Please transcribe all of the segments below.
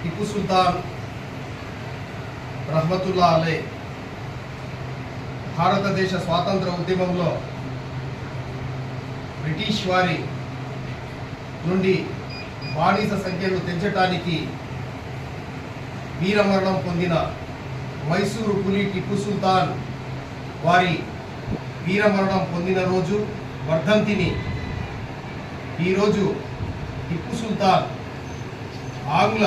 టిప్పు సుల్తాన్ రహమతుల్లా అలై భారతదేశ స్వాతంత్ర ఉద్యమంలో బ్రిటిష్ వారి నుండి బానిస సంఖ్యను తెంచడానికి వీరమరణం పొందిన మైసూరు పులి టిప్పు సుల్తాన్ వారి వీరమరణం పొందిన రోజు వర్ధంతిని ఈరోజు టిప్పు సుల్తాన్ ఆంగ్ల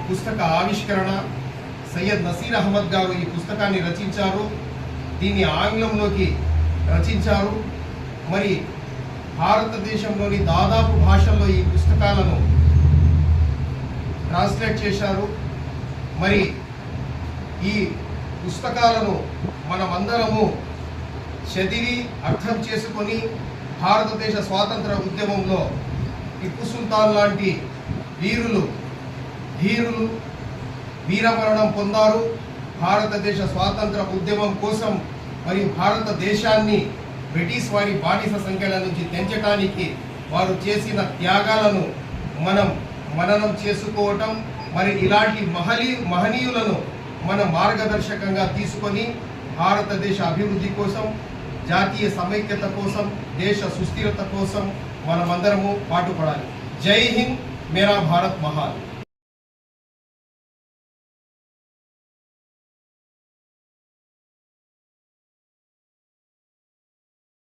పుస్తక ఆవిష్కరణ సయ్యద్ నసీర్ అహ్మద్ గారు ఈ పుస్తకాన్ని రచించారు. దీన్ని ఆంగ్లంలోకి రచించారు. మరి భారతదేశంలోని దాదాపు భాషల్లో ఈ పుస్తకాలను ట్రాన్స్లేట్ చేశారు. మరి ఈ పుస్తకాలను మనమందరము చదివి అర్థం చేసుకొని భారతదేశ స్వాతంత్ర ఉద్యమంలో టిప్పు సుల్తాన్ లాంటి ధీరులు వీరమరణం పొందారు. భారతదేశ స్వాతంత్ర ఉద్యమం కోసం మరియు భారతదేశాన్ని బ్రిటిష్ వారి బానిస సంఖ్యల నుంచి తెంచడానికి వారు చేసిన త్యాగాలను మనం మననం చేసుకోవటం, మరి ఇలాంటి మహనీయులను మనం మార్గదర్శకంగా తీసుకొని భారతదేశ అభివృద్ధి కోసం, జాతీయ సమైక్యత కోసం, దేశ సుస్థిరత కోసం మనమందరము పాటుపడాలి. జై హింద్, మేరా భారత్ మహాన్.